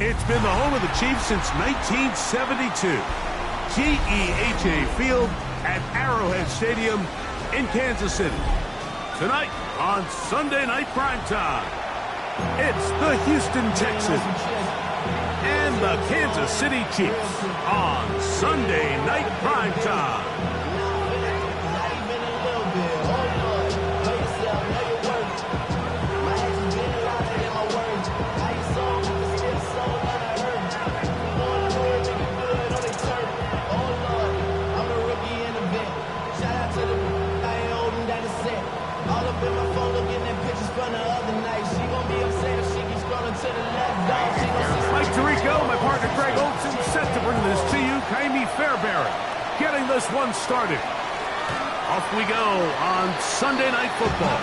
It's been the home of the Chiefs since 1972. GEHA Field at Arrowhead Stadium in Kansas City. Tonight on Sunday Night Primetime, it's the Houston Texans and the Kansas City Chiefs on Sunday Night Primetime. Mike Tirico, my partner Greg Olson, set to bring this to you. Kaimi Fairbairn getting this one started. Off we go on Sunday Night Football.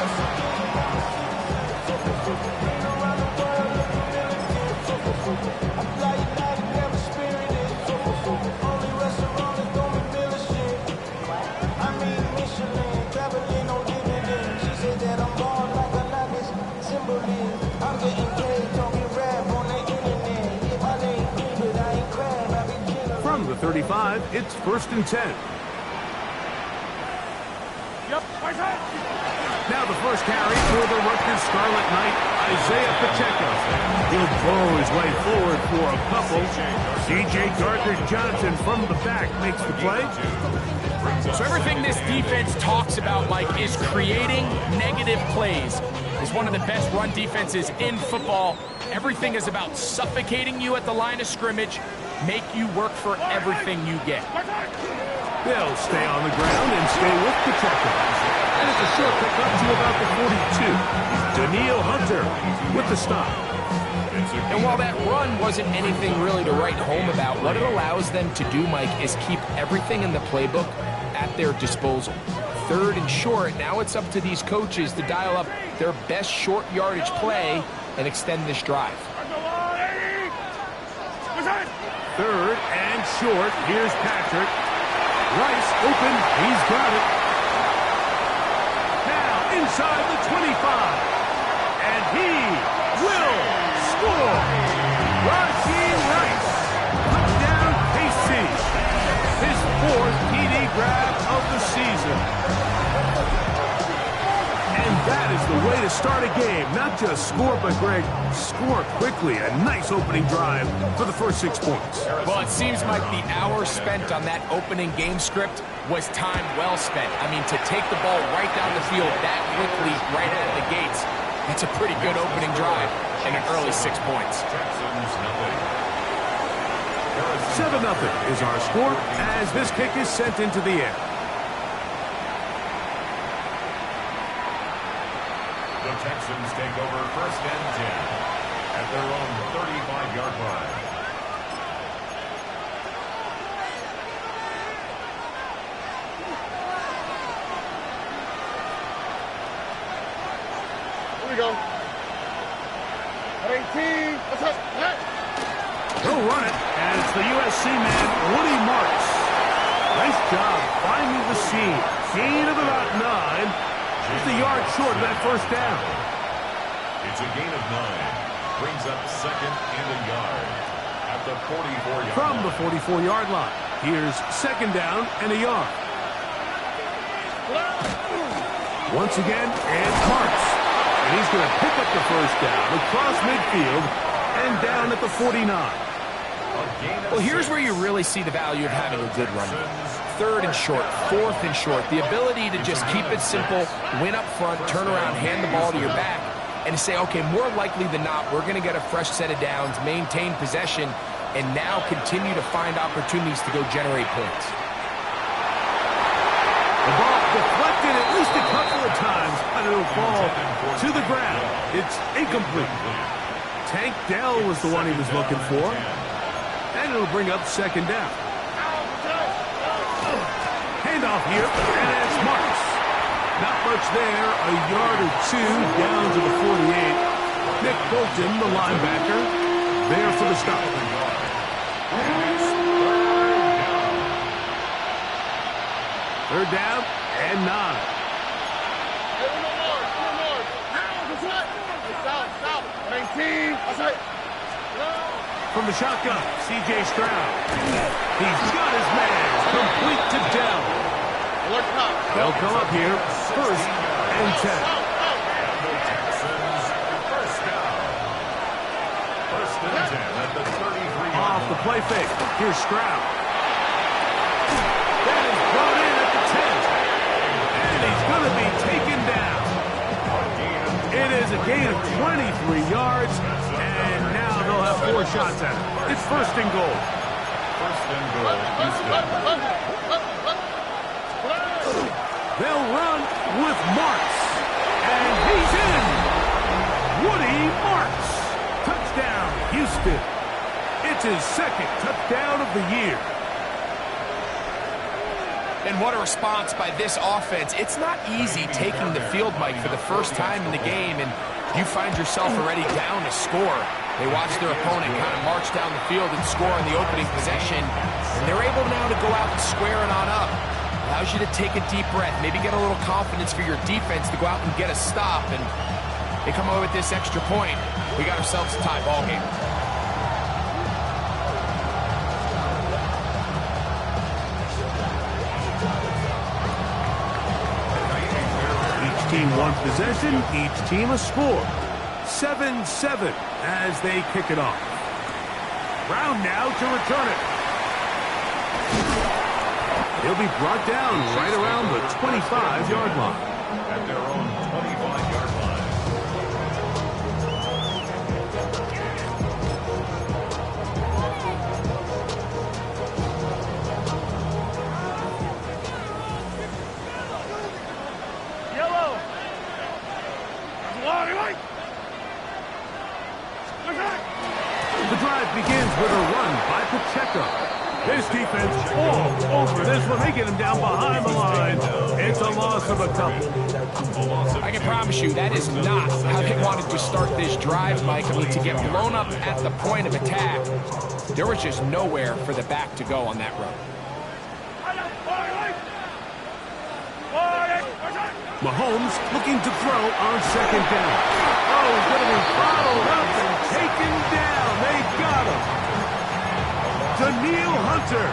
From the 35, it's 1st and 10. Now the first carry for the Rutgers Scarlet Knight, Isaiah Pacheco. He'll burrow his way forward for a couple. C.J. Gardner-Johnson from the back makes the play. So everything this defense talks about, Mike, is creating negative plays. It's one of the best run defenses in football. Everything is about suffocating you at the line of scrimmage, make you work for everything you get. They'll stay on the ground and stay with Pacheco. And it's a short pick up to about the 42. Daniil Hunter with the stop. And while that run wasn't anything really to write home about, what it allows them to do, Mike, is keep everything in the playbook at their disposal. 3rd and short, now it's up to these coaches to dial up their best short yardage play and extend this drive. 3rd and short. Here's Patrick. Rice open. He's got it. Now inside the 25. And he will score. Rashee Rice put down KC. His 4th TD grab of the season. And that is the way to start a game. Not just score, but, Greg, score quickly. A nice opening drive for the first 6 points. Well, it seems like the hour spent on that opening game script was time well spent. I mean, to take the ball right down the field that quickly, right out of the gates, that's a pretty good opening drive and an early 6 points. 7-0 is our score as this kick is sent into the air. The Texans take over 1st and 10 at their own 35-yard line. Here we go. 18. What's up? He'll run it, and it's the USC man, Woody Marks. Nice job finding the seam. Gain of about 9. Just a yard short of that first down. It's a gain of 9. Brings up 2nd and a yard at the 44-yard line. From the 44-yard line, here's 2nd down and a yard. Once again, and Marks. And he's going to pick up the first down across midfield and down at the 49. Well, here's where you really see the value of having a good run. 3rd and short, 4th and short. The ability to just keep it simple, win up front, turn around, hand the ball to your back, and to say, okay, more likely than not, we're going to get a fresh set of downs, maintain possession, and now continue to find opportunities to go generate points. The ball deflected at least a couple of times, and it'll fall to the ground. It's incomplete. Tank Dell was the one he was looking for. And it'll bring up 2nd down. Handoff here, and it's Marks. Not much there, a yard or 2 down to the 48. Nick Bolton, the linebacker, there for the stop. 3rd down and 9. from the shotgun. C.J. Stroud. He's got his man. Complete to Dell. They'll come up here. First and 10. And the Texans first down. First and 10 at the 33. Off the play fake. Here's Stroud. That is brought in at the 10. And he's going to be taken down. It is a gain of 23 yards. And now they'll have 4 shots at it. It's first and goal. First and goal. They'll run with Marks. And he's in. Woody Marks. Touchdown, Houston. It's his second touchdown of the year. And what a response by this offense. It's not easy taking the field, Mike, for the first time in the game, and you find yourself already down to score. They watch their opponent kind of march down the field and score on the opening possession, and they're able now to go out and square it on up. Allows you to take a deep breath, maybe get a little confidence for your defense to go out and get a stop, and they come away with this extra point. We got ourselves a tie ball game. Each team one possession, each team a score. 7-7 as they kick it off. Brown now to return it. He'll be brought down right around the 25-yard line. At their own 25-yard line. Yellow. The drive begins with a run by Pacheco. This defense all over this one. They get him down behind the line. It's a loss of a couple. I can promise you that is not how they wanted to start this drive, Mike. I mean, to get blown up at the point of attack, there was just nowhere for the back to go on that run. Mahomes looking to throw on second down. Oh, he's going to be followed up and taken down. They got him. Daniil Hunter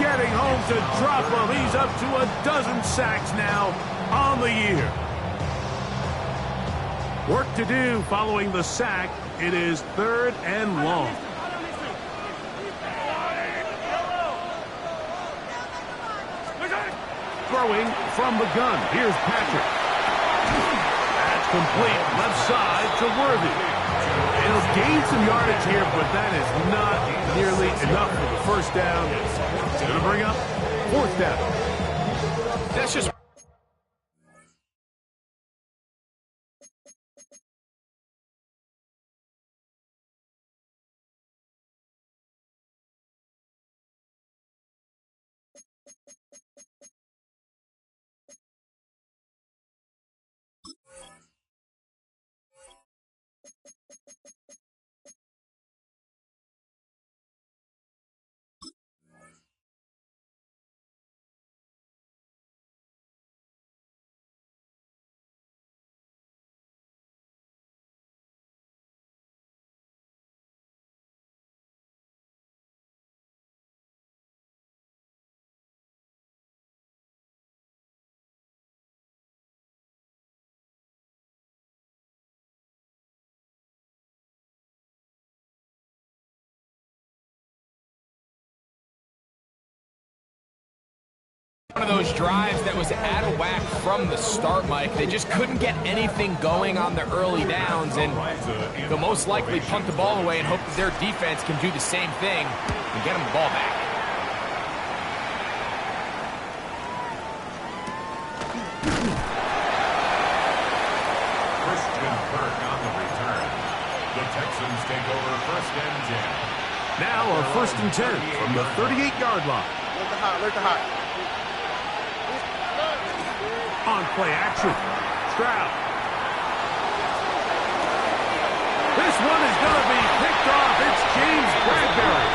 getting home to drop him. He's up to a dozen sacks now on the year. Work to do following the sack. It is third and long. Throwing from the gun. Here's Patrick. That's complete. Left side to Worthy. He'll gain some yardage here, but that is not nearly enough for the first down. It's going to bring up fourth down. That's just... one of those drives that was out of whack from the start, Mike. They just couldn't get anything going on the early downs, and they'll most likely punt the ball away and hope that their defense can do the same thing and get them the ball back. Christian Kirk on the return. The Texans take over first and 10. Now a first and 10 from the 38-yard line. Alert the hot. On play action. Stroud. This one is going to be picked off. It's James Bradbury.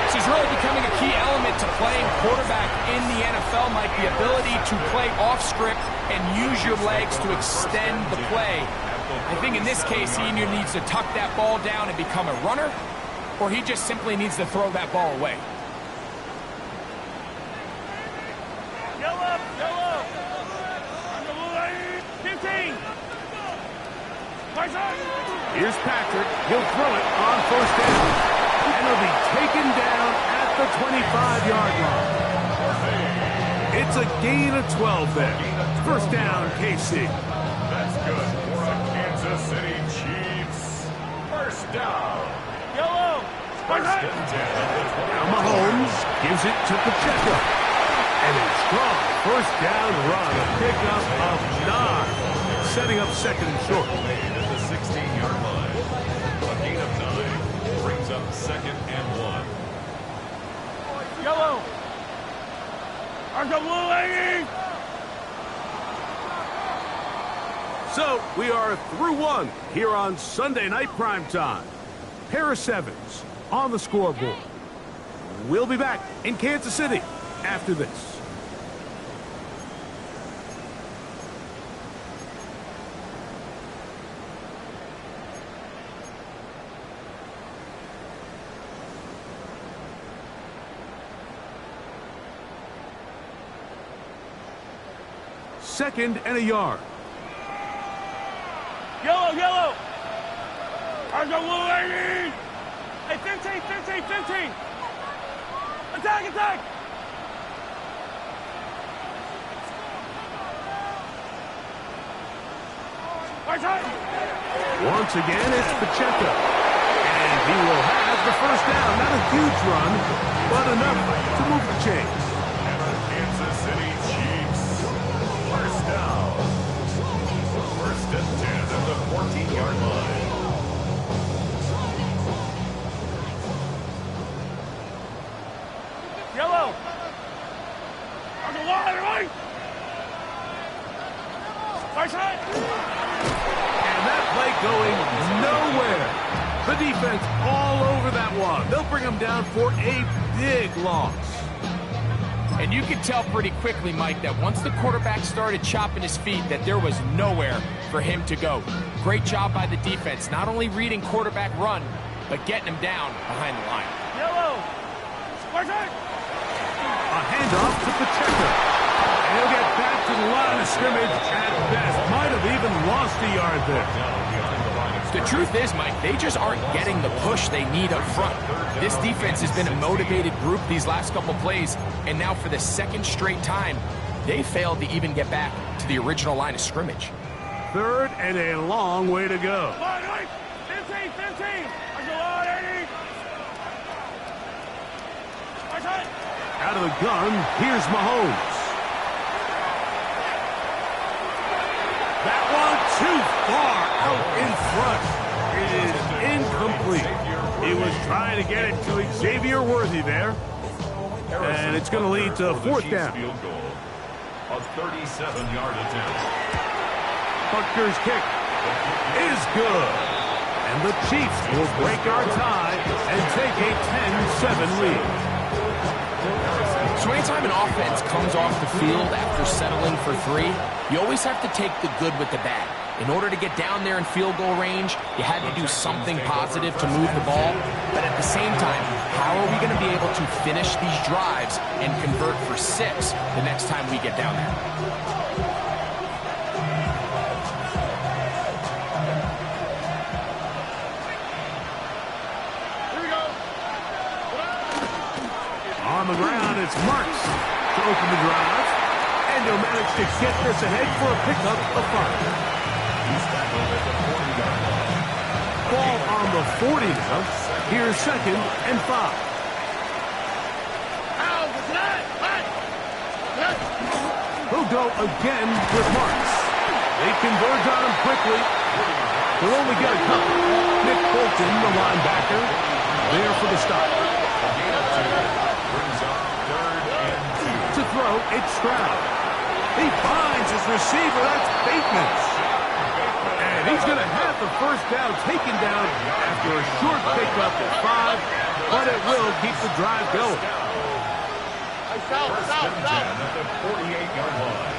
This is really becoming a key element to playing quarterback in the NFL, Mike. The ability to play off script and use your legs to extend the play. I think in this case, he either needs to tuck that ball down and become a runner, or he just simply needs to throw that ball away. Yellow. 15. Here's Patrick. He'll throw it on first down. And he'll be taken down at the 25-yard line. It's a gain of 12 there. First down, KC. That's good for a Kansas City Chiefs. First down. Yellow. First and 10. Now Mahomes gives it to Pacheco. And a strong first down run. A pickup of 9. Setting up second and short. Made at the 16-yard line. A gain of 9 brings up second and 1. Yellow. So we are through one here on Sunday Night Primetime. Pair of sevens on the scoreboard. We'll be back in Kansas City after this. Second and a yard. Yellow. Hey, 15. Attack. Once again, it's Pacheco. And he will have the first down. Not a huge run, but enough to move the chains. And the Kansas City Chiefs. First down. First and 10 at the 14-yard line. Yellow. On the line, right. And that play going nowhere. The defense all over that one. They'll bring him down for a big loss. And you could tell pretty quickly, Mike, that once the quarterback started chopping his feet, that there was nowhere for him to go. Great job by the defense, not only reading quarterback run, but getting him down behind the line. Yellow. A handoff to Pacheco. And he'll get back to the line of scrimmage at best. Might have even lost a yard there. The truth is, Mike, they just aren't getting the push they need up front. This defense has been a motivated group these last couple plays, and now for the second straight time, they failed to even get back to the original line of scrimmage. Third and a long way to go. 15. Out of the gun, here's Mahomes. That one too far out in front. It is incomplete. He was trying to get it to Xavier Worthy there. And it's going to lead to a fourth down. Field goal. A 37-yard attempt. Butker's kick is good. And the Chiefs will break our tie and take a 10-7 lead. So anytime an offense comes off the field after settling for 3, you always have to take the good with the bad. In order to get down there in field goal range, you had to do something positive to move the ball. But at the same time, how are we going to be able to finish these drives and convert for 6 the next time we get down there? On the ground, it's Marks to open the drive. And he'll manage to get this ahead for a pickup of 5. He's tackled at the 40-yard line. Ball on the 40 now. Here's second and 5. He'll go again with Marks. They converge on him quickly. They'll only get a couple. Nick Bolton, the linebacker, there for the stop. Brings up third and 2. To throw, it's Stroud. He finds his receiver. That's Bateman. And he's going to have the first down taken down after a short pickup at 5, but it will keep the drive going. First and 10 at the 48-yard line.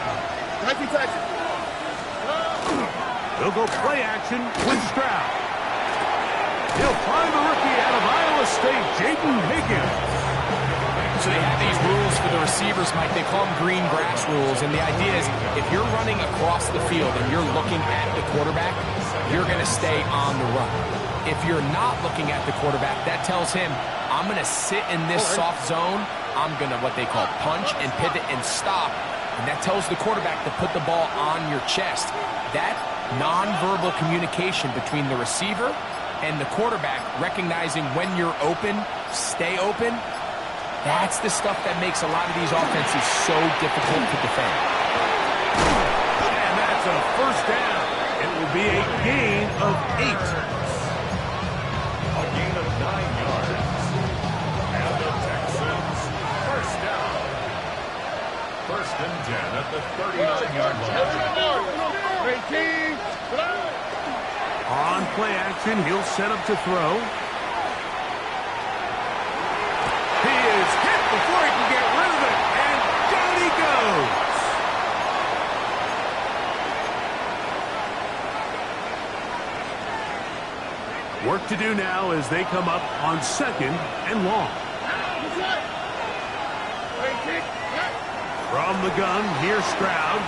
They'll go play action with Stroud. He'll find the rookie out of Iowa State, Jaden Higgins. So they have these rules for the receivers, Mike. They call them green grass rules. And the idea is if you're running across the field and you're looking at the quarterback, you're going to stay on the run. If you're not looking at the quarterback, that tells him, I'm going to sit in this soft zone. I'm going to what they call punch and pivot and stop. And that tells the quarterback to put the ball on your chest. That nonverbal communication between the receiver and the quarterback, recognizing when you're open, stay open, that's the stuff that makes a lot of these offenses so difficult to defend. And that's a first down. It will be a gain of 8. A gain of 9 yards. And the Texans, first down. First and 10 at the 39-yard line. On play action, he'll set up to throw. He is hit before he can get rid of it, and down he goes. Work to do now as they come up on 2nd and long. From the gun, here's Stroud.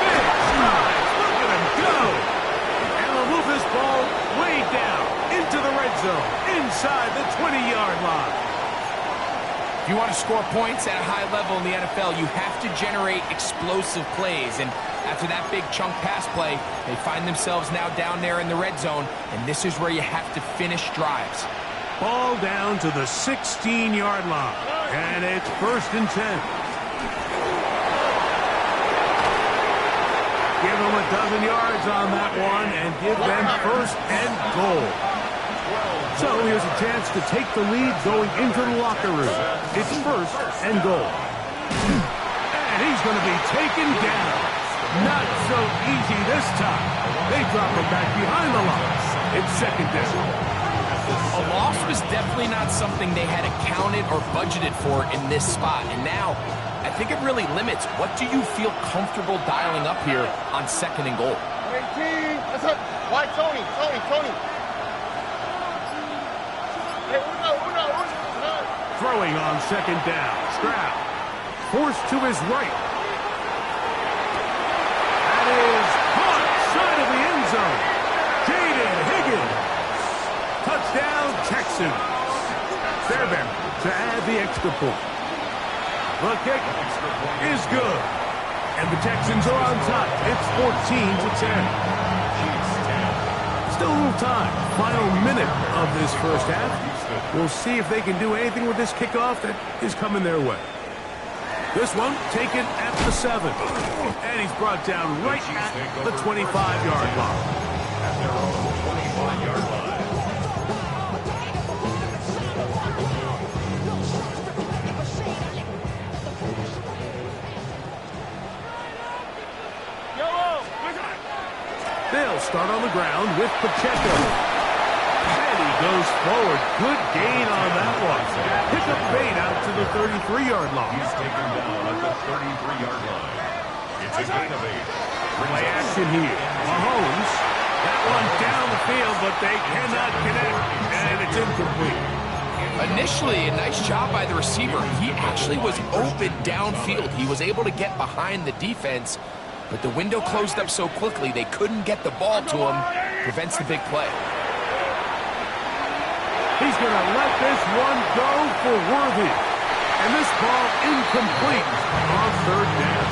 Big strides, look at him go! And he'll move this ball way down into the red zone, inside the 20-yard line. If you want to score points at a high level in the NFL, you have to generate explosive plays. And after that big chunk pass play, they find themselves now down there in the red zone, and this is where you have to finish drives. Ball down to the 16-yard line, and it's 1st and 10. Give them a dozen yards on that one and give them 1st and goal. So here's a chance to take the lead going into the locker room. It's 1st and goal. And he's going to be taken down. Not so easy this time. They drop him back behind the line. It's 2nd down. A loss was definitely not something they had accounted or budgeted for in this spot. And now, I think it really limits what do you feel comfortable dialing up here on 2nd and goal. Why Tony? Throwing on 2nd down. Stroud forced to his right. That is caught side of the end zone. Jaden Higgins. Touchdown, Texans. Fairbairn to add the extra point. The kick is good. And the Texans are on top. It's 14-10. Still a little time. Final minute of this first half. We'll see if they can do anything with this kickoff that is coming their way. This one taken at the 7. And he's brought down right at the 25-yard line. At their own 25-yard line. They'll start on the ground with Pacheco. And he goes forward. Good gain on that one. Pick up bait out to the 33-yard line. He's taken down at the 33-yard line. It's a gain of 8. Play action here. Mahomes. That one down the field, but they cannot connect. And it's incomplete. Initially, a nice job by the receiver. He actually was open downfield. He was able to get behind the defense. But the window closed up so quickly, they couldn't get the ball to him. Prevents the big play. He's going to let this one go for Worthy. And this ball incomplete on 3rd down.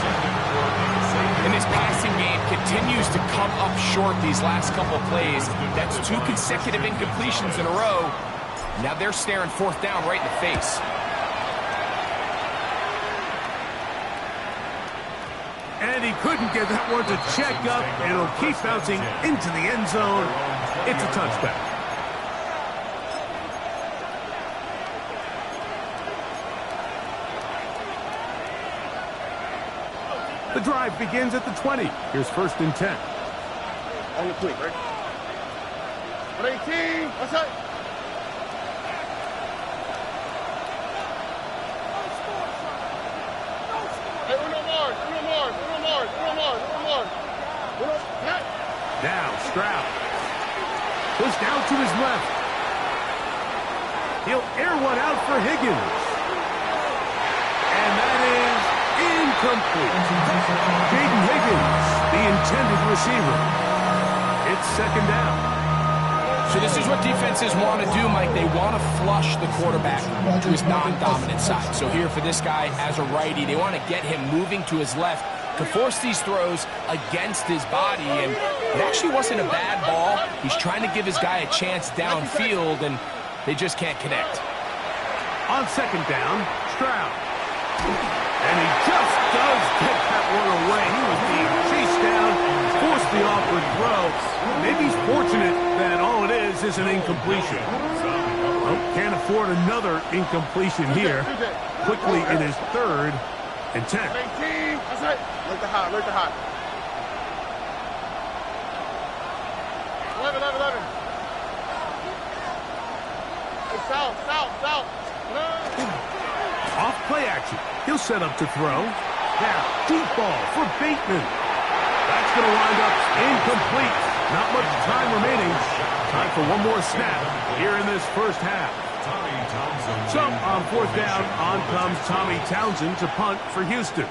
And his passing game continues to come up short these last couple plays. That's 2 consecutive incompletions in a row. Now they're staring 4th down right in the face. And he couldn't get that one to check up, and it'll keep bouncing into the end zone. It's a touchback. The drive begins at the 20. Here's 1st and 10. On the quick, right? 18. What's that? Now Stroud. Goes down to his left. He'll air one out for Higgins. And that is incomplete. Jaden Higgins, the intended receiver. It's second down. So this is what defenses want to do, Mike. They want to flush the quarterback to his non-dominant side. So here for this guy as a righty, they want to get him moving to his left to force these throws against his body. And it actually wasn't a bad ball. He's trying to give his guy a chance downfield, and they just can't connect. On second down, Stroud. And he just does get that one away. He was being chased down, forced the awkward throw. Maybe he's fortunate that all it is an incompletion. Well, can't afford another incompletion here. Quickly in his 3rd and 10. 18. That's it. Look the hot. Look the hot. 11. Hey, south. Off play action. He'll set up to throw. Now, deep ball for Bateman. That's going to wind up incomplete. Not much time remaining. Time for one more snap here in this first half. So, on 4th down, on comes Tommy Townsend to punt for Houston.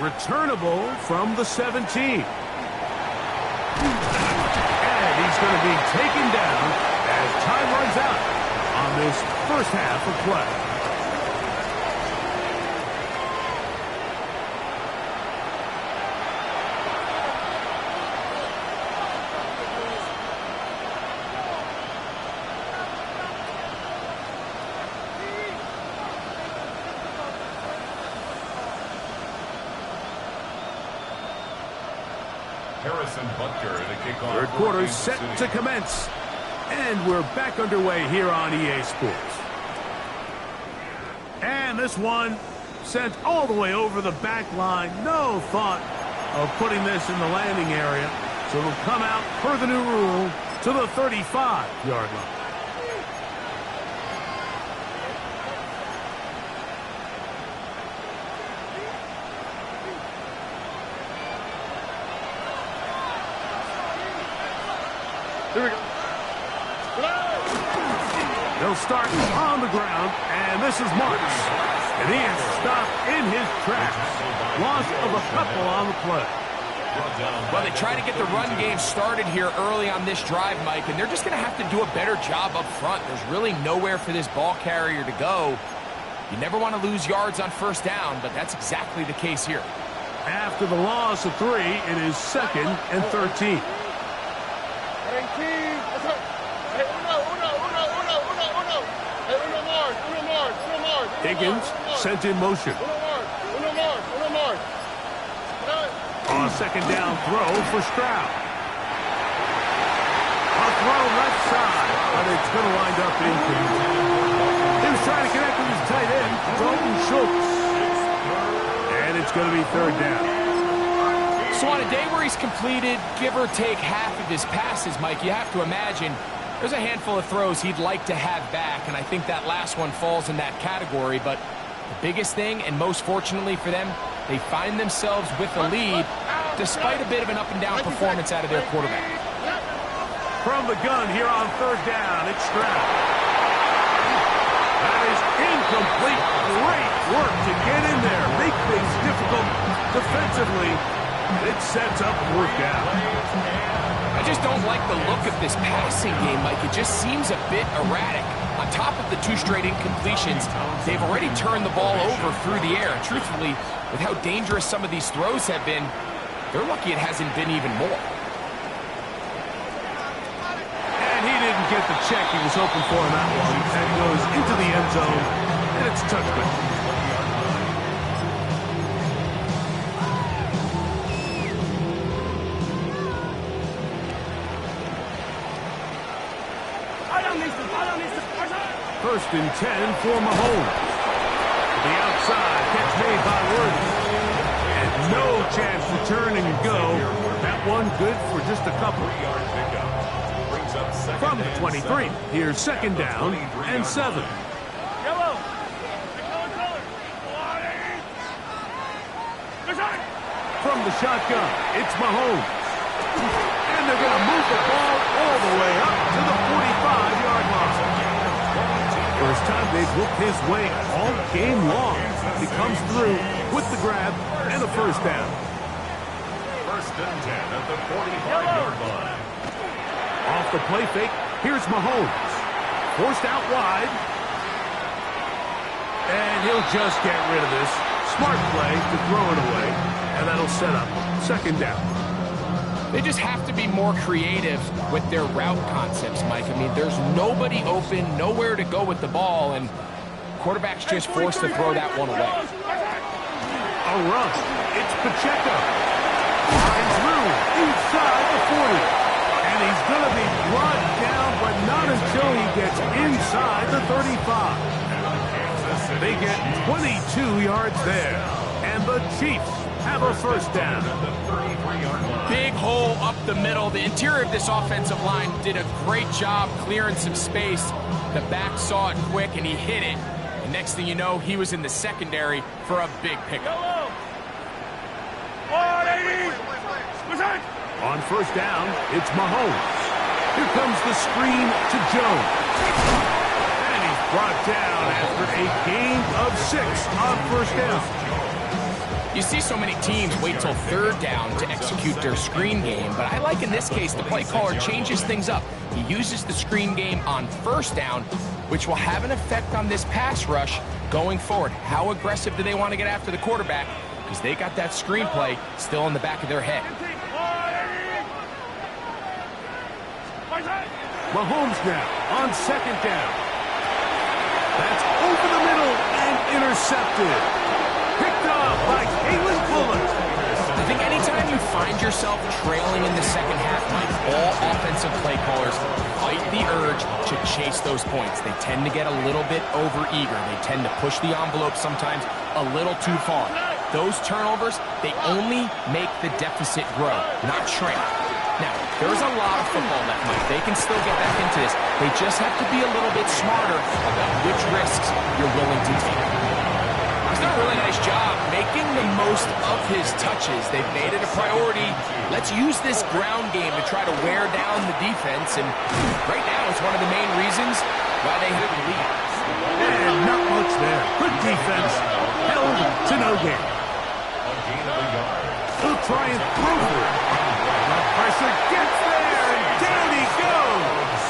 Returnable from the 17. And he's going to be taken down as time runs out on this first half of play. Third quarter set to commence. And we're back underway here on EA Sports. And this one sent all the way over the back line. No thought of putting this in the landing area. So it'll come out per the new rule to the 35-yard line. Here we go. They'll start on the ground, and this is Marks. And he is stopped in his tracks. Loss of a couple on the play. Well, they try to get the run game started here early on this drive, Mike, and they're just going to have to do a better job up front. There's really nowhere for this ball carrier to go. You never want to lose yards on first down, but that's exactly the case here. After the loss of 3, it is 2nd and 13. Higgins sent in motion. On 2nd down throw for Stroud. A throw left side, but it's going to wind up incomplete. He was trying to connect with his tight end, Dalton Schultz. And it's going to be 3rd down. So on a day where he's completed, give or take half of his passes, Mike, you have to imagine there's a handful of throws he'd like to have back, and I think that last one falls in that category. But the biggest thing, and most fortunately for them, they find themselves with the lead despite a bit of an up-and-down performance out of their quarterback. From the gun here on 3rd down, it's Stroud. That is incomplete. Great work to get in there, make things difficult defensively. It sets up 4th down. I just don't like the look of this passing game, Mike. It just seems a bit erratic. On top of the 2 straight incompletions, they've already turned the ball over through the air. And truthfully, with how dangerous some of these throws have been, they're lucky it hasn't been even more. And he didn't get the check he was hoping for in that one. And goes into the end zone, and it's a touchback. First and 10 for Mahomes. To the outside, catch made by Worthy. And no chance to turn and go. That one good for just a couple. From the 23, here's 2nd down and 7. From from the shotgun. It's Mahomes. And they're going to move the ball all the way up to the 45-yard line. First time they've looked his way all game long. He comes through with the grab and a first down. First and 10 at the 45-yard line. Off the play fake, here's Mahomes. Forced out wide. And he'll just get rid of this. Smart play to throw it away. And that'll set up second down. They just have to be more creative with their route concepts, Mike. I mean, there's nobody open, nowhere to go with the ball, and quarterback's just forced to throw that one away. A run. It's Pacheco. Line through inside the 40. And he's going to be brought down, but not until he gets inside the 35. They get 22 yards there. And the Chiefs have a first down. Big hole up the middle. The interior of this offensive line did a great job clearing some space. The back saw it quick, and he hit it. And next thing you know, he was in the secondary for a big pickup. On first down, it's Mahomes. Here comes the screen to Jones. And he's brought down after a gain of 6 on first down. You see so many teams wait till third down to execute their screen game, but I like in this case the play caller changes things up. He uses the screen game on first down, which will have an effect on this pass rush going forward. How aggressive do they want to get after the quarterback? Because they got that screen play still in the back of their head. Mahomes now on second down. That's over the middle and intercepted. Picked off by Kalen Bullock. I think anytime you find yourself trailing in the second half, Mike, all offensive play callers fight the urge to chase those points. They tend to get a little bit overeager. They tend to push the envelope sometimes a little too far. Those turnovers, they only make the deficit grow, not shrink. Now, there's a lot of football left, Mike. They can still get back into this. They just have to be a little bit smarter about which risks you're willing to take. He's done a really nice job making the most of his touches. They've made it a priority. Let's use this ground game to try to wear down the defense, and right now it's one of the main reasons why they have the lead. And not much there. Good defense. Held to no gain. He'll try and throw for it. The pressure gets there, and down he goes.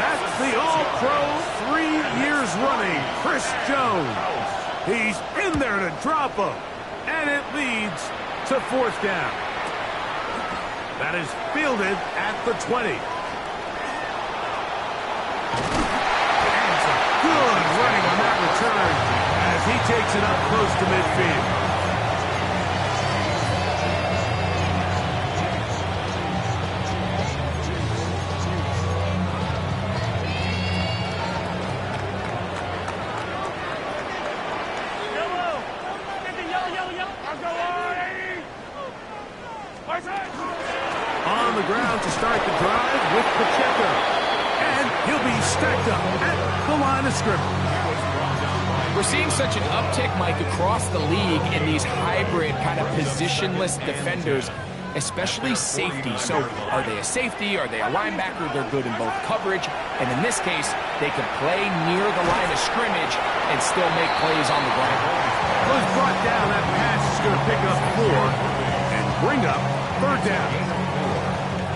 That's the All-Pro 3 years running, Chris Jones. He's in there to drop him, and it leads to fourth down. That is fielded at the 20. And some good running on that return as he takes it up close to midfield. On the ground to start the drive with Pacheco. And he'll be stacked up at the line of scrimmage. We're seeing such an uptick, Mike, across the league in these hybrid kind of positionless defenders, especially safety. So are they a safety? Are they a linebacker? They're good in both coverage. And in this case, they can play near the line of scrimmage and still make plays on the ground. Was brought down. That pass is going to pick up 4 and bring up third down.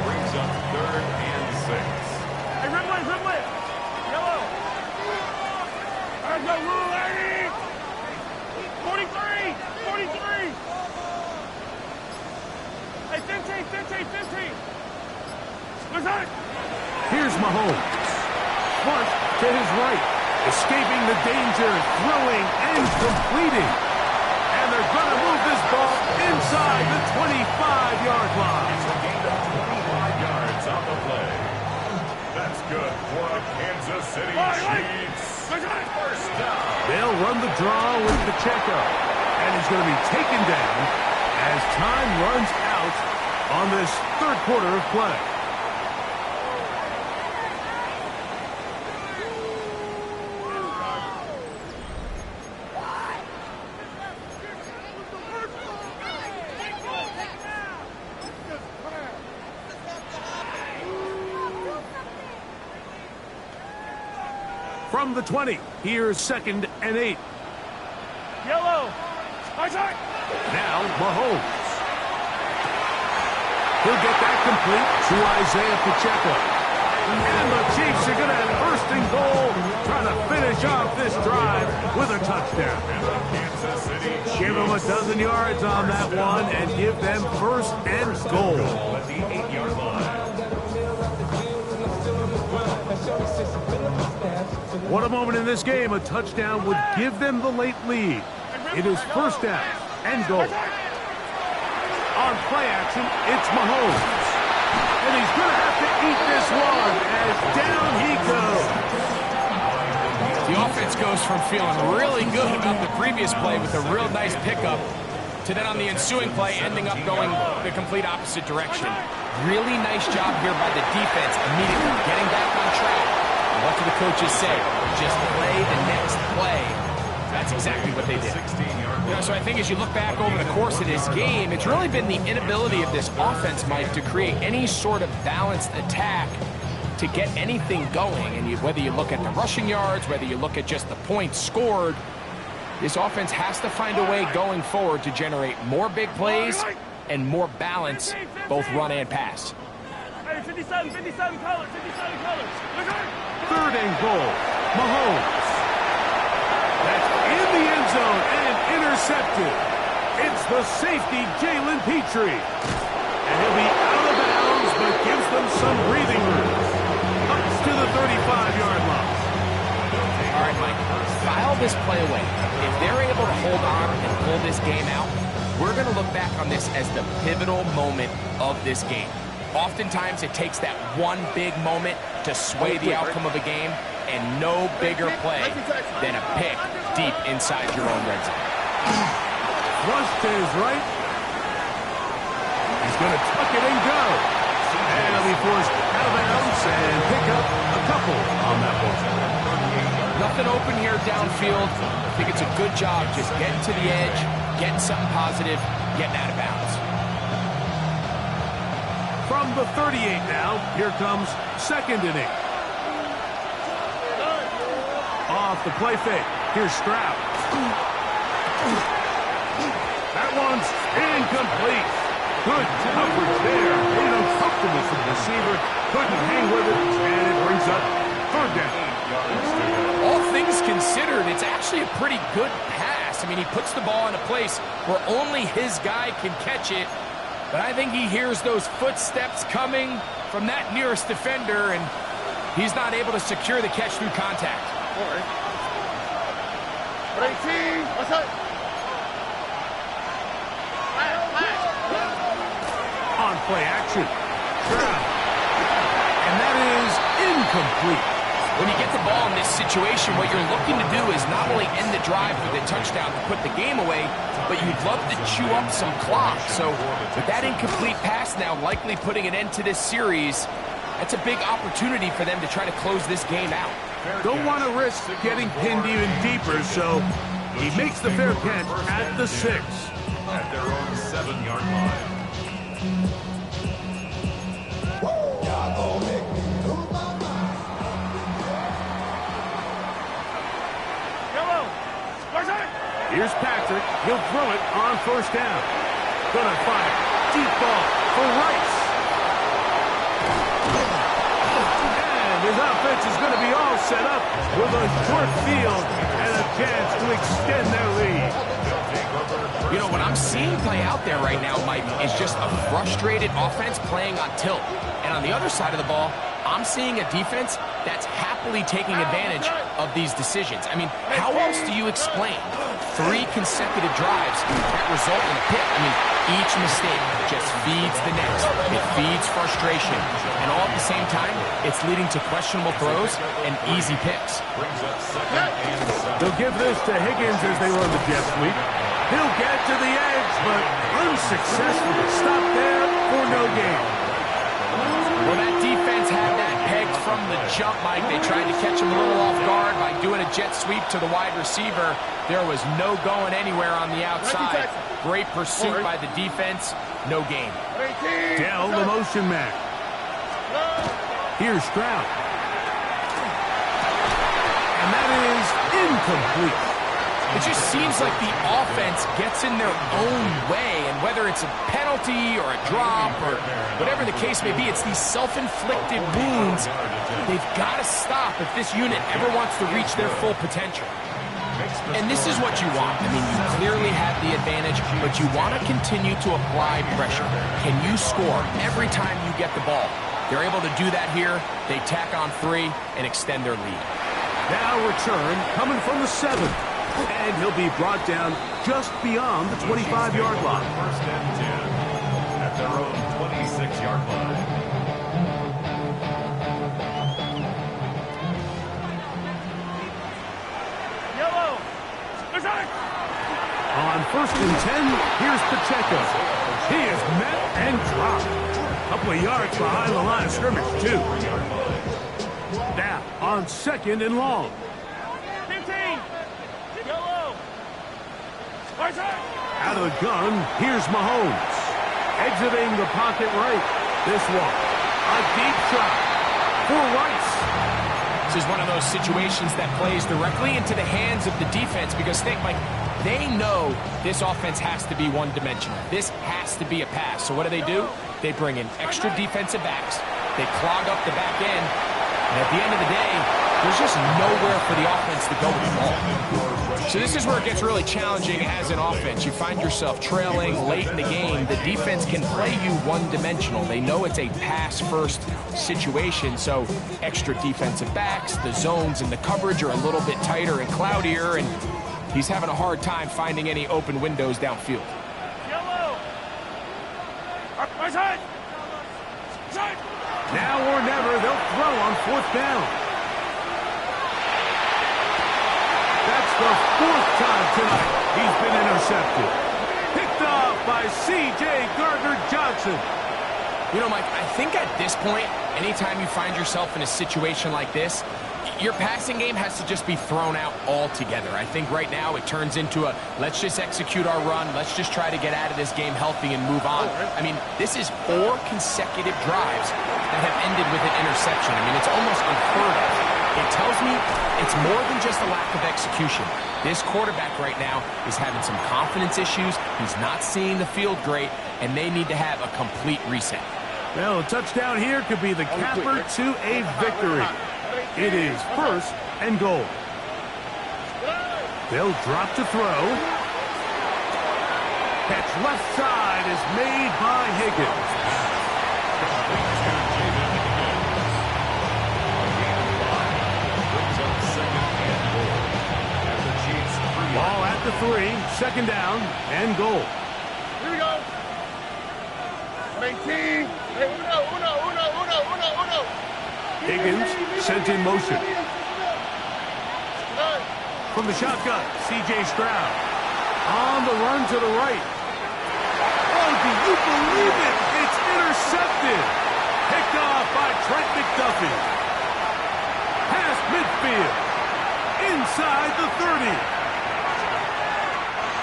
Brings up 3rd and 6. Hey, Ridley! Yellow! There's no rule, lady! 43! Hey, 15! What's that? Here's Mahomes. Smart to his right. Escaping the danger, throwing and completing. And they're going to move this ball inside the 25-yard line. It's a gain of 25 yards on the play. That's good for a Kansas City Chiefs. First down. They'll run the draw with Pacheco. And he's going to be taken down as time runs out on this third quarter of play. From the 20, here's 2nd and 8. Yellow. Outside. Now Mahomes. He'll get that complete to Isaiah Pacheco. And the Chiefs are going to have first and goal, trying to finish off this drive with a touchdown. Give them a dozen yards on that one and give them first and goal. At the 8-yard line. What a moment in this game. A touchdown would give them the late lead. It is first down and goal. On play action, it's Mahomes. And he's going to have to eat this one as down he goes. The offense goes from feeling really good about the previous play with a real nice pickup to then on the ensuing play ending up going the complete opposite direction. Really nice job here by the defense immediately getting back on track. And what do the coaches say? Just play the next play. That's exactly what they did. You know, so I think as you look back over the course of this game, it's really been the inability of this offense, Mike, to create any sort of balanced attack to get anything going. And whether you look at the rushing yards, whether you look at just the points scored, this offense has to find a way going forward to generate more big plays and more balance, both run and pass. Hey, 57 colors, 57 colors. 3rd and goal. Mahomes. That's in the end zone and intercepted. It's the safety, Jalen Petrie. And he'll be out of bounds, but gives them some breathing room. Up to the 35-yard line. All right, Mike, file this play away. If they're able to hold on and pull this game out, we're going to look back on this as the pivotal moment of this game. Oftentimes, it takes that one big moment to sway the outcome of a game, and no bigger play than a pick deep inside your own red zone. Rush to his right. He's going to tuck it and go. And he'll be forced out of bounds and pick up a couple on that one. Nothing open here downfield. I think it's a good job just getting to the edge, getting something positive, getting out of bounds. From the 38 now, here comes 2nd and 8. Off the play fake. Here's Stroud. That one's incomplete. Good coverage there. Made uncomfortable for the receiver. Couldn't hang with it, and it brings up 3rd down. All things considered, it's actually a pretty good pass. I mean, he puts the ball in a place where only his guy can catch it. But I think he hears those footsteps coming from that nearest defender, and he's not able to secure the catch through contact. On play action. Stroud. And that is incomplete. When you get the ball in this situation, what you're looking to do is not only end the drive with a touchdown to put the game away, but you'd love to chew up some clock. So with that incomplete pass now likely putting an end to this series, that's a big opportunity for them to try to close this game out. Don't want to risk getting pinned even deeper, so he makes the fair catch at the 6. At their own 7-yard line. Here's Patrick. He'll throw it on 1st down. Gonna fire. Deep ball for Rice. And his offense is going to be all set up with a short field and a chance to extend their lead. You know, what I'm seeing play out there right now, Mike, is just a frustrated offense playing on tilt. And on the other side of the ball, I'm seeing a defense that's happily taking advantage of these decisions. I mean, how else do you explain 3 consecutive drives that result in a pick? I mean, each mistake just feeds the next. It feeds frustration. And all at the same time, it's leading to questionable throws and easy picks. They'll give this to Higgins as they run the jet sweep. He'll get to the edge, but unsuccessful to stop there for no gain. Well, that defense had that pegged from the jump, Mike. They tried to catch him a little off guard by doing a jet sweep to the wide receiver. There was no going anywhere on the outside. Great pursuit by the defense. No gain. Dell, the motion man. Here's Stroud. And incomplete. It just seems like the offense gets in their own way, and whether it's a penalty or a drop or whatever the case may be, it's these self-inflicted wounds. They've got to stop if this unit ever wants to reach their full potential. And this is what you want. I mean, you clearly have the advantage, but you want to continue to apply pressure. Can you score every time you get the ball? They're able to do that here. They tack on 3 and extend their lead. Now return coming from the 7. And he'll be brought down just beyond the 25-yard line. First and 10 at their own 26-yard line. Yellow. On first and 10, here's Pacheco. He is met and dropped. A couple of yards behind the line of scrimmage, too. Now, on second and long. 15. Yellow. Out of the gun, here's Mahomes. Exiting the pocket right. This one, a deep shot for Rice. This is one of those situations that plays directly into the hands of the defense because think, Mike, they know this offense has to be one-dimensional. This has to be a pass. So what do? They bring in extra defensive backs. They clog up the back end. And at the end of the day, there's just nowhere for the offense to go with the ball. So this is where it gets really challenging as an offense. You find yourself trailing late in the game. The defense can play you one-dimensional. They know it's a pass-first situation, so extra defensive backs, the zones and the coverage are a little bit tighter and cloudier, and he's having a hard time finding any open windows downfield. Yellow. Right side. Side. Now or never, they'll throw on fourth down. That's the 4th time tonight he's been intercepted. Picked off by C.J. Gardner-Johnson. You know, Mike, I think at this point, anytime you find yourself in a situation like this, your passing game has to just be thrown out altogether. I think right now it turns into a let's just execute our run, let's just try to get out of this game healthy and move on. I mean, this is 4 consecutive drives that have ended with an interception. I mean, it's almost unheard of. It tells me it's more than just a lack of execution. This quarterback right now is having some confidence issues. He's not seeing the field great, and they need to have a complete reset. Well, a touchdown here could be the capper to a victory. It is first and goal. They'll drop to throw. Catch left side is made by Higgins. Ball at the 3, second down and goal. Here we go. 19. Uno. Higgins sent in motion. From the shotgun, C.J. Stroud. On the run to the right. Oh, do you believe it? It's intercepted. Picked off by Trent McDuffie. Past midfield. Inside the 30.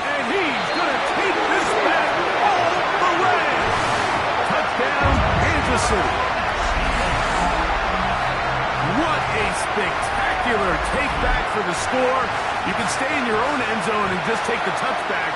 And he's going to take this back all the way. Touchdown, Kansas City. What a spectacular take back for the score. You can stay in your own end zone and just take the touchback.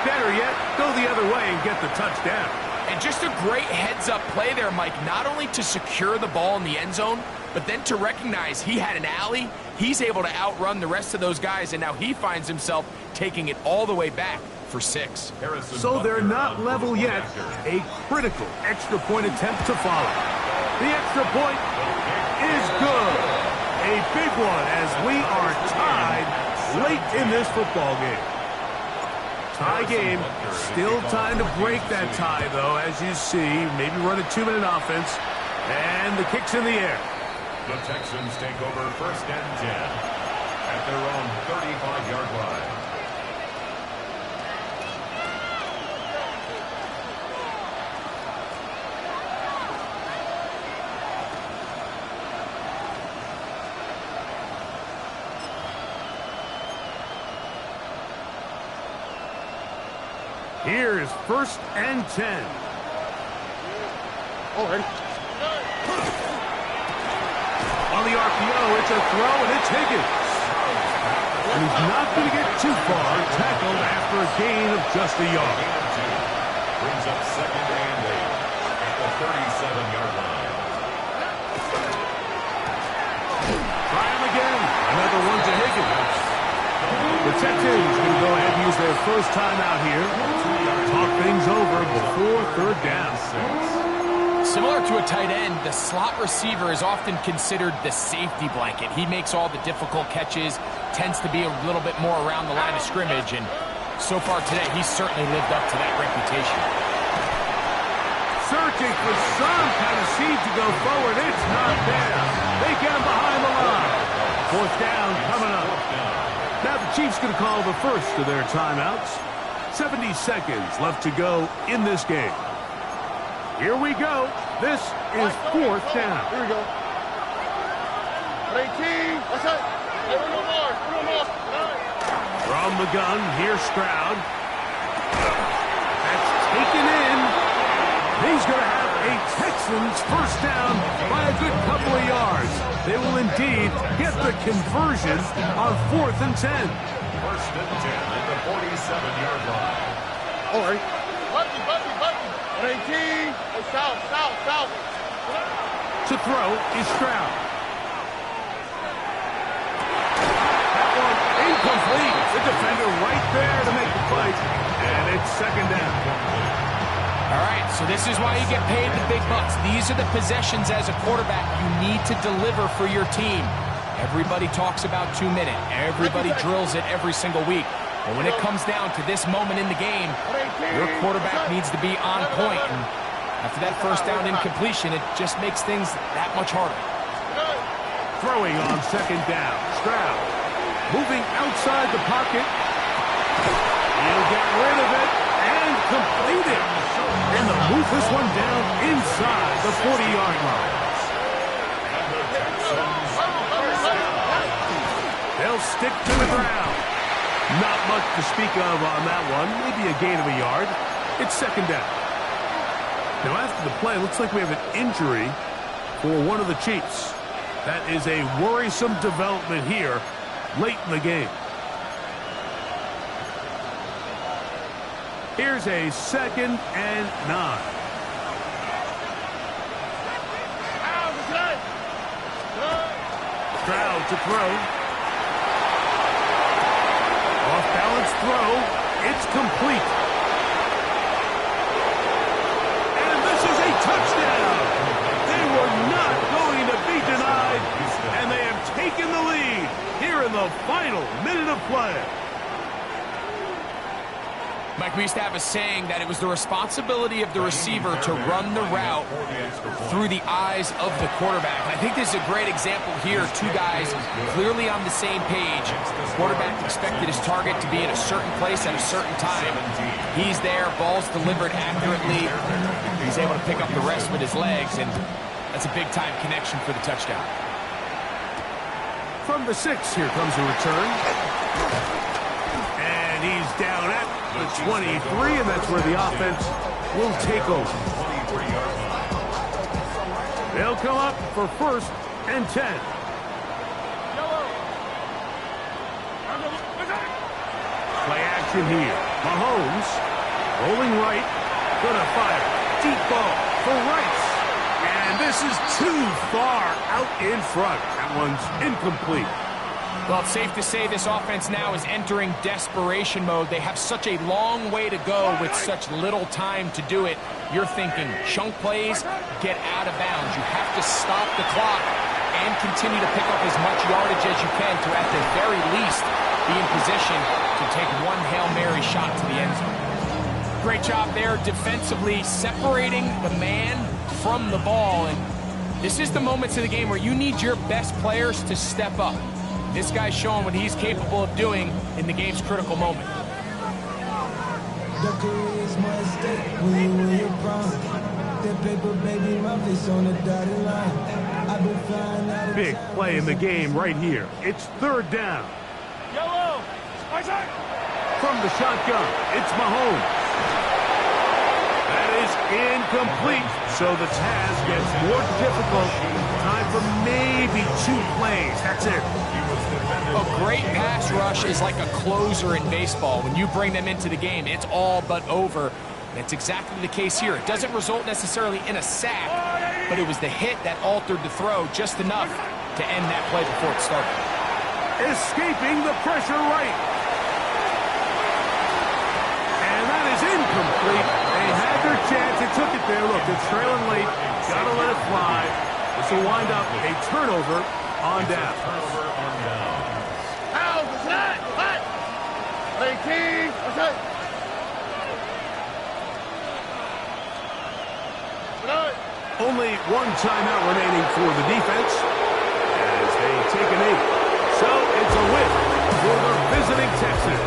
Better yet, go the other way and get the touchdown. And just a great heads-up play there, Mike, not only to secure the ball in the end zone, but then to recognize he had an alley. He's able to outrun the rest of those guys, and now he finds himself taking it all the way back for 6. So they're not level yet. A critical extra point attempt to follow. The extra point is good. A big one as we are tied late in this football game. Tie game. Still time to break that tie, though, as you see. Maybe run a 2-minute offense. And the kick's in the air. The Texans take over first and 10 at their own 35-yard line. Here is first and 10. Already. On the RPO, it's a throw, and it's Higgins. And he's not going to get too far, tackled after a gain of just a yard. Brings up 2nd and 8 at the 37-yard line. Try him again. Another one to Higgins. The Texans going to go ahead and use their first timeout here. Talk things over before 3rd down. Similar to a tight end, the slot receiver is often considered the safety blanket. He makes all the difficult catches, tends to be a little bit more around the line of scrimmage, and so far today, he's certainly lived up to that reputation. Searching for some kind of seed to go forward. It's not there. They get him behind the line. 4th down coming up. Now the Chiefs going to call the first of their timeouts. 70 seconds left to go in this game. Here we go. This is 4th down. Here we go. 18. What's that? Hey, no more. No more. From the gun, here's Stroud. That's taken in. He's going to have a Texans first down by a good couple of yards. They will indeed get the conversion on 4th and 10. 1st and 10 at the 47-yard line. All right. Button. 18. Hey, south. To throw is Stroud. That one incomplete. The defender right there to make the fight. And it's 2nd down. All right, so this is why you get paid the big bucks. These are the possessions as a quarterback you need to deliver for your team. Everybody talks about 2-minute. Everybody drills it every single week. But when it comes down to this moment in the game, your quarterback needs to be on point. And after that first down incompletion, it just makes things that much harder. Throwing on 2nd down. Stroud moving outside the pocket. He'll get rid of it and complete it. And they'll move this one down inside the 40-yard line. They'll stick to the ground. Not much to speak of on that one. Maybe a gain of a yard. It's 2nd down. Now after the play, it looks like we have an injury for one of the Chiefs. That is a worrisome development here late in the game. Here's a 2nd and 9. Stroud to throw. Off-balance throw. It's complete. And this is a touchdown. They were not going to be denied, and they have taken the lead here in the final minute of play. Mike, we used to have a saying that it was the responsibility of the receiver to run the route through the eyes of the quarterback. And I think this is a great example here. 2 guys clearly on the same page. The quarterback expected his target to be in a certain place at a certain time. He's there, ball's delivered accurately. He's able to pick up the rest with his legs, and that's a big-time connection for the touchdown. From the 6, here comes a return. And he's down at the 23, and that's where the offense will take over. They'll come up for 1st and 10. Play action here. Mahomes rolling right, gonna fire. Deep ball for Rice. And this is too far out in front. That one's incomplete. Well, it's safe to say this offense now is entering desperation mode. They have such a long way to go with such little time to do it. You're thinking chunk plays, get out of bounds. You have to stop the clock and continue to pick up as much yardage as you can to, at the very least, be in position to take one Hail Mary shot to the end zone. Great job there defensively, separating the man from the ball. And this is the moments of the game where you need your best players to step up. This guy's showing what he's capable of doing in the game's critical moment. Big play in the game right here. It's 3rd down. Yellow. From the shotgun, it's Mahomes. That is incomplete, so the task gets more difficult. Time for maybe 2 plays. That's it. A great pass rush is like a closer in baseball. When you bring them into the game, it's all but over. And it's exactly the case here. It doesn't result necessarily in a sack, but it was the hit that altered the throw just enough to end that play before it started. Escaping the pressure right. And that is incomplete. They had their chance. They took it there. Look, they're trailing late. Got to let it fly. This will wind up a turnover on down. Only one timeout remaining for the defense as they take a knee. So it's a win for the visiting Texans.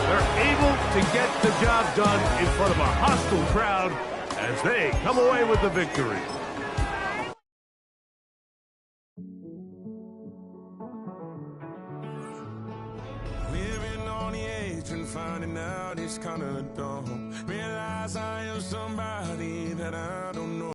They're able to get the job done in front of a hostile crowd as they come away with the victory. Living on the edge and finding out it's kind of dumb. Realize I am somebody that I don't know.